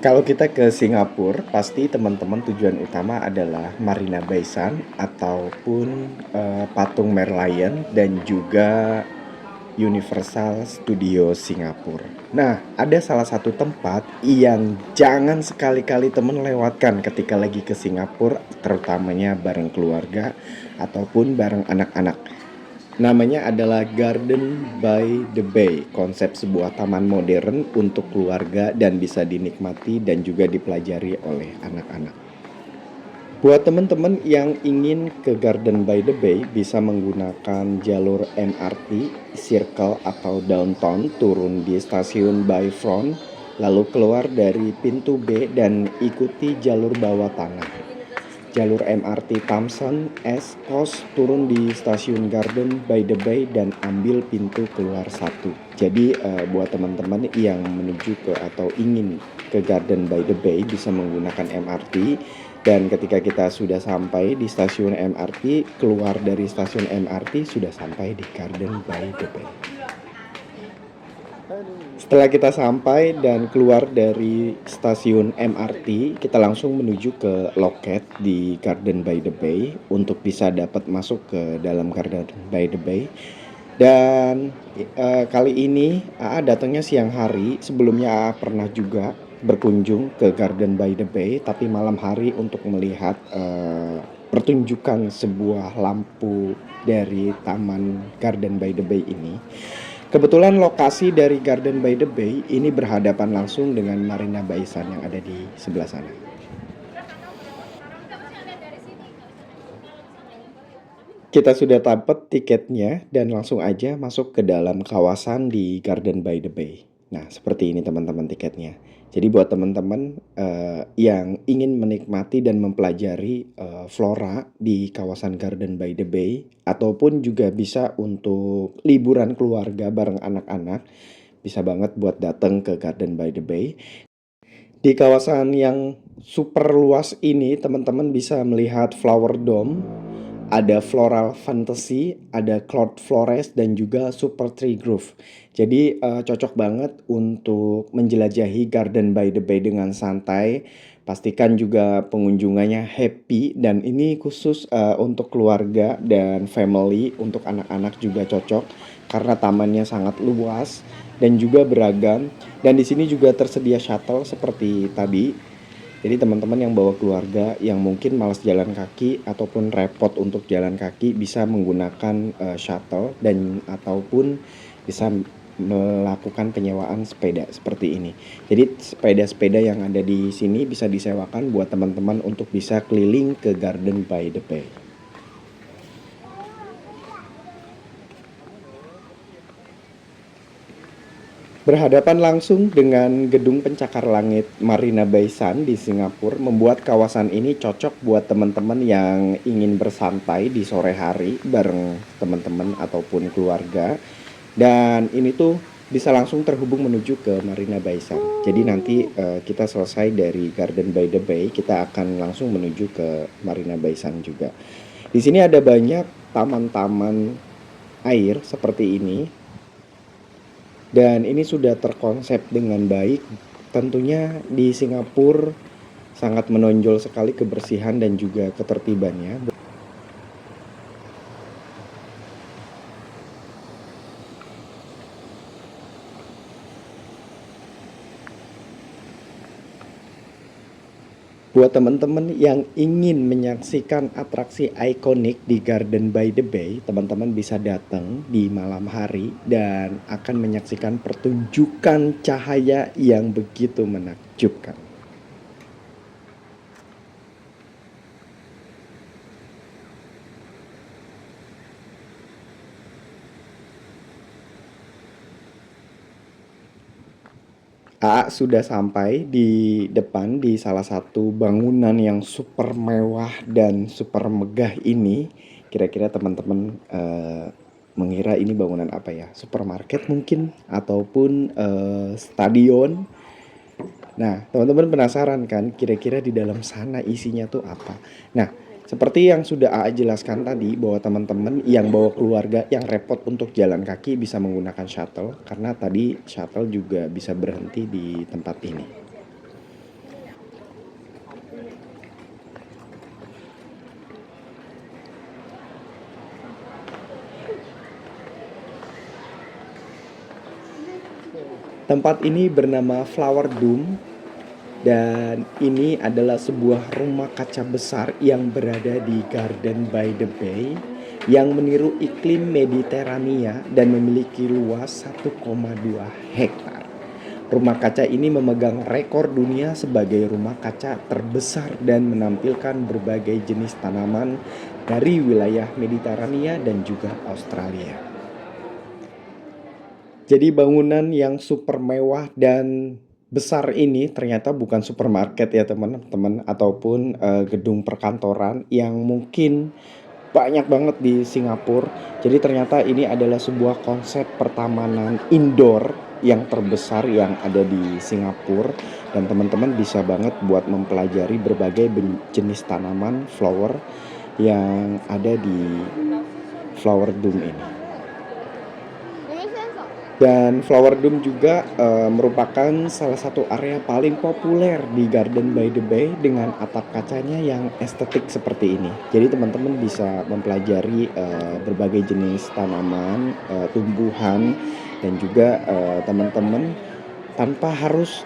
Kalau kita ke Singapura, pasti teman-teman tujuan utama adalah Marina Bay Sands ataupun patung Merlion dan juga Universal Studio Singapura. Nah, ada salah satu tempat yang jangan sekali-kali teman lewatkan ketika lagi ke Singapura, terutamanya bareng keluarga ataupun bareng anak-anak. Namanya adalah Garden by the Bay, konsep sebuah taman modern untuk keluarga dan bisa dinikmati dan juga dipelajari oleh anak-anak. Buat teman-teman yang ingin ke Garden by the Bay bisa menggunakan jalur MRT, Circle atau Downtown, turun di stasiun Bayfront, lalu keluar dari pintu B dan ikuti jalur bawah tanah. Jalur MRT Thompson S Coast turun di stasiun Garden by the Bay dan ambil pintu keluar satu. Jadi buat teman-teman yang menuju ke atau ingin ke Garden by the Bay bisa menggunakan MRT, dan ketika kita sudah sampai di stasiun MRT, keluar dari stasiun MRT sudah sampai di Garden by the Bay. Setelah kita sampai dan keluar dari stasiun MRT, kita langsung menuju ke loket di Garden by the Bay untuk bisa dapat masuk ke dalam Garden by the Bay. Dan kali ini AA datangnya siang hari. Sebelumnya AA pernah juga berkunjung ke Garden by the Bay, tapi malam hari untuk melihat pertunjukan sebuah lampu dari Taman Garden by the Bay ini. Kebetulan lokasi dari Garden by the Bay ini berhadapan langsung dengan Marina Bay Sands yang ada di sebelah sana. Kita sudah dapat tiketnya dan langsung aja masuk ke dalam kawasan di Garden by the Bay. Nah, seperti ini teman-teman tiketnya. Jadi buat teman-teman yang ingin menikmati dan mempelajari flora di kawasan Garden by the Bay, ataupun juga bisa untuk liburan keluarga bareng anak-anak, bisa banget buat datang ke Garden by the Bay. Di kawasan yang super luas ini, teman-teman bisa melihat Flower Dome, ada Floral Fantasy, ada Cloud Forest, dan juga Super Tree Grove. Jadi cocok banget untuk menjelajahi Garden by the Bay dengan santai. Pastikan juga pengunjungannya happy, dan ini khusus untuk keluarga dan family, untuk anak-anak juga cocok karena tamannya sangat luas dan juga beragam. Dan di sini juga tersedia shuttle seperti tadi. Jadi teman-teman yang bawa keluarga yang mungkin malas jalan kaki ataupun repot untuk jalan kaki bisa menggunakan shuttle dan ataupun bisa melakukan penyewaan sepeda seperti ini. Jadi sepeda-sepeda yang ada di sini bisa disewakan buat teman-teman untuk bisa keliling ke Garden by the Bay. Berhadapan langsung dengan gedung pencakar langit Marina Bay Sands di Singapura membuat kawasan ini cocok buat teman-teman yang ingin bersantai di sore hari bareng teman-teman ataupun keluarga. Dan ini tuh bisa langsung terhubung menuju ke Marina Bay Sands. Jadi nanti kita selesai dari Garden by the Bay, kita akan langsung menuju ke Marina Bay Sands juga. Di sini ada banyak taman-taman air seperti ini. Dan ini sudah terkonsep dengan baik. Tentunya di Singapura sangat menonjol sekali kebersihan dan juga ketertibannya. Buat teman-teman yang ingin menyaksikan atraksi ikonik di Garden by the Bay, teman-teman bisa datang di malam hari dan akan menyaksikan pertunjukan cahaya yang begitu menakjubkan. AA sudah sampai di depan di salah satu bangunan yang super mewah dan super megah ini. Kira-kira teman-teman mengira ini bangunan apa ya? Supermarket mungkin ataupun stadion. Nah, teman-teman penasaran kan kira-kira di dalam sana isinya tuh apa? Nah, seperti yang sudah AA jelaskan tadi bahwa teman-teman yang bawa keluarga yang repot untuk jalan kaki bisa menggunakan shuttle karena tadi shuttle juga bisa berhenti di tempat ini. Tempat ini bernama Flower Dome dan ini adalah sebuah rumah kaca besar yang berada di Garden by the Bay yang meniru iklim Mediterania dan memiliki luas 1,2 hektar. Rumah kaca ini memegang rekor dunia sebagai rumah kaca terbesar dan menampilkan berbagai jenis tanaman dari wilayah Mediterania dan juga Australia. Jadi bangunan yang super mewah dan besar ini ternyata bukan supermarket ya teman-teman ataupun gedung perkantoran yang mungkin banyak banget di Singapura. Jadi ternyata ini adalah sebuah konsep pertamanan indoor yang terbesar yang ada di Singapura dan teman-teman bisa banget buat mempelajari berbagai jenis tanaman flower yang ada di Flower Dome ini. Dan Flower Dome juga merupakan salah satu area paling populer di Garden by the Bay dengan atap kacanya yang estetik seperti ini. Jadi teman-teman bisa mempelajari berbagai jenis tanaman, tumbuhan, dan juga teman-teman tanpa harus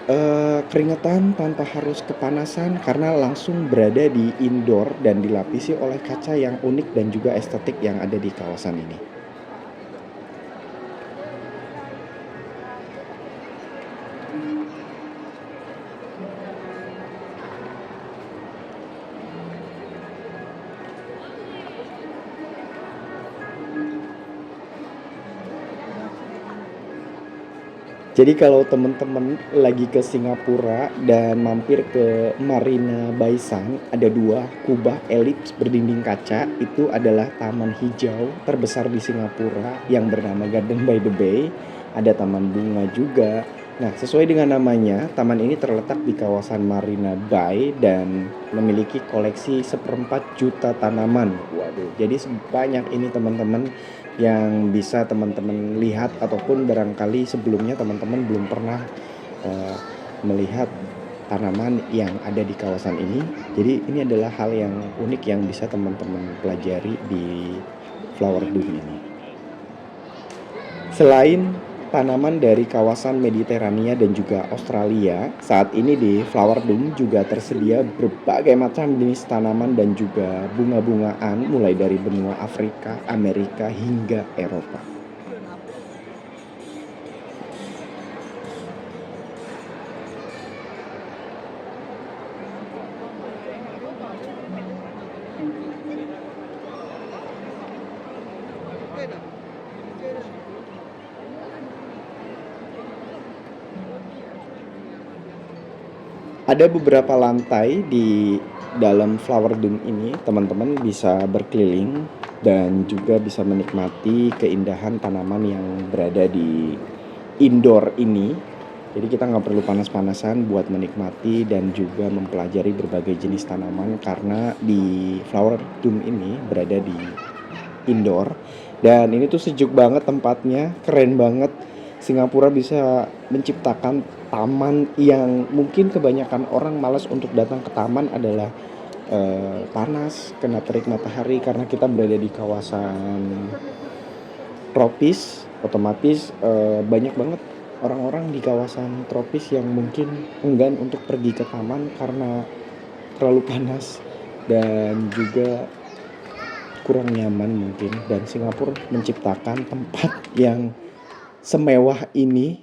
keringetan, tanpa harus kepanasan karena langsung berada di indoor dan dilapisi oleh kaca yang unik dan juga estetik yang ada di kawasan ini. Jadi kalau teman-teman lagi ke Singapura dan mampir ke Marina Bay Sands, ada dua kubah elips berdinding kaca. Itu adalah taman hijau terbesar di Singapura yang bernama Garden by the Bay. Ada taman bunga juga. Nah, sesuai dengan namanya, taman ini terletak di kawasan Marina Bay dan memiliki koleksi 1,4 juta tanaman. Waduh, jadi sebanyak ini teman-teman yang bisa teman-teman lihat ataupun barangkali sebelumnya teman-teman belum pernah melihat tanaman yang ada di kawasan ini. Jadi ini adalah hal yang unik yang bisa teman-teman pelajari di Flower Dome ini. Selain tanaman dari kawasan Mediterania dan juga Australia, saat ini di Flower Dome juga tersedia berbagai macam jenis tanaman dan juga bunga-bungaan mulai dari benua Afrika, Amerika hingga Eropa. Ada beberapa lantai di dalam Flower Dome ini, teman-teman bisa berkeliling dan juga bisa menikmati keindahan tanaman yang berada di indoor ini. Jadi kita nggak perlu panas-panasan buat menikmati dan juga mempelajari berbagai jenis tanaman karena di Flower Dome ini berada di indoor dan ini tuh sejuk banget tempatnya, keren banget. Singapura bisa menciptakan taman yang mungkin kebanyakan orang malas untuk datang ke taman adalah panas, kena terik matahari karena kita berada di kawasan tropis. Otomatis banyak banget orang-orang di kawasan tropis yang mungkin enggan untuk pergi ke taman karena terlalu panas dan juga kurang nyaman mungkin. Dan Singapura menciptakan tempat yang semewah ini,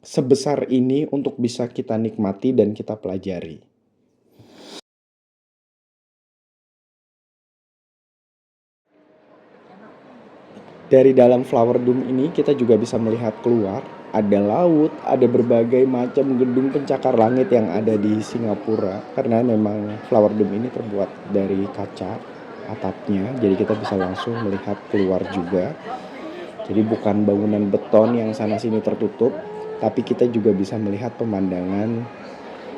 sebesar ini untuk bisa kita nikmati dan kita pelajari. Dari dalam Flower Dome ini kita juga bisa melihat keluar, ada laut, ada berbagai macam gedung pencakar langit yang ada di Singapura karena memang Flower Dome ini terbuat dari kaca atapnya, jadi kita bisa langsung melihat keluar juga. Jadi bukan bangunan beton yang sana sini tertutup, tapi kita juga bisa melihat pemandangan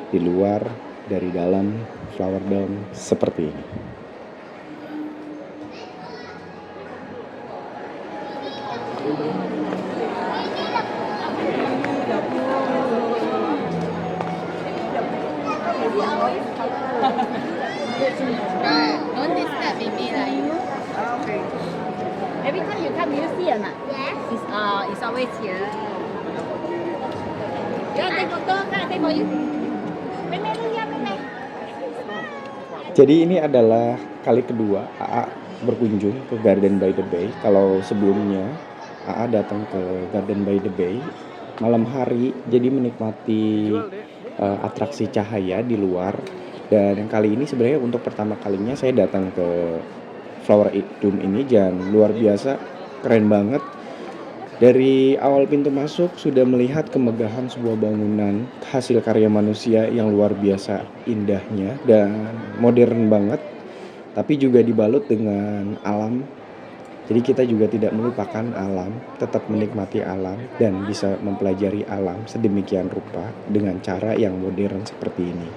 di luar dari dalam Flower Dome seperti ini. Don't disturb me like you. Okay. Every time you come, you see or not? Yes. It's always here. Ya, tengo todo acá, tengo yo. Ven, ven, Luya, ven, ven. Jadi ini adalah kali kedua AA berkunjung ke Garden by the Bay. Kalau sebelumnya AA datang ke Garden by the Bay malam hari, jadi menikmati atraksi cahaya di luar. Dan yang kali ini sebenarnya untuk pertama kalinya saya datang ke Flower Dome ini, dan luar biasa, keren banget. Dari awal pintu masuk sudah melihat kemegahan sebuah bangunan hasil karya manusia yang luar biasa indahnya dan modern banget, tapi juga dibalut dengan alam. Jadi kita juga tidak melupakan alam, tetap menikmati alam dan bisa mempelajari alam sedemikian rupa dengan cara yang modern seperti ini.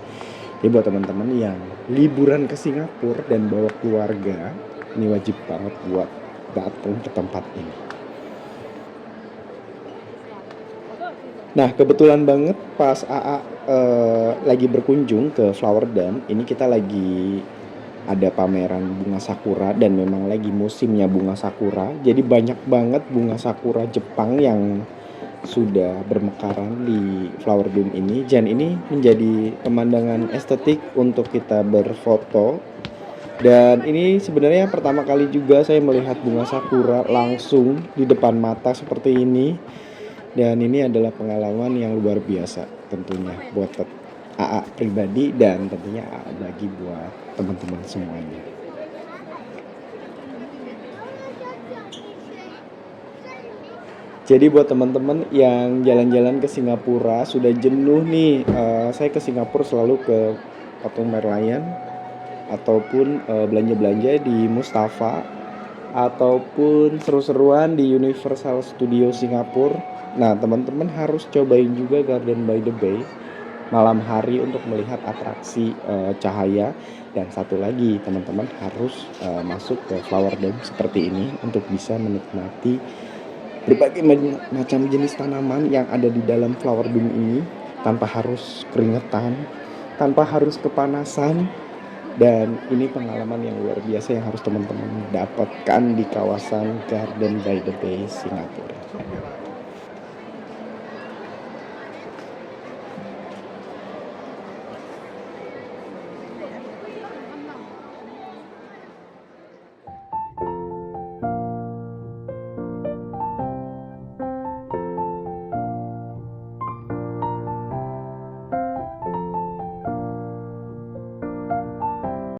Jadi buat teman-teman yang liburan ke Singapura dan bawa keluarga, ini wajib banget buat datang ke tempat ini. Nah, kebetulan banget pas AA lagi berkunjung ke Flower Dome, ini kita lagi ada pameran bunga sakura dan memang lagi musimnya bunga sakura. Jadi banyak banget bunga sakura Jepang yang sudah bermekaran di Flower Dome ini. Dan ini menjadi pemandangan estetik untuk kita berfoto. Dan ini sebenarnya pertama kali juga saya melihat bunga sakura langsung di depan mata seperti ini. Dan ini adalah pengalaman yang luar biasa tentunya buat AA pribadi dan tentunya AA bagi buat teman-teman semuanya. Jadi buat teman-teman yang jalan-jalan ke Singapura sudah jenuh nih, saya ke Singapura selalu ke Patung Merlion ataupun belanja-belanja di Mustafa ataupun seru-seruan di Universal Studio Singapura. Nah, teman-teman harus cobain juga Garden by the Bay malam hari untuk melihat atraksi cahaya. Dan satu lagi, teman-teman harus masuk ke Flower Dome seperti ini untuk bisa menikmati berbagai macam jenis tanaman yang ada di dalam Flower Dome ini tanpa harus keringetan, tanpa harus kepanasan. Dan ini pengalaman yang luar biasa yang harus teman-teman dapatkan di kawasan Garden by the Bay Singapura.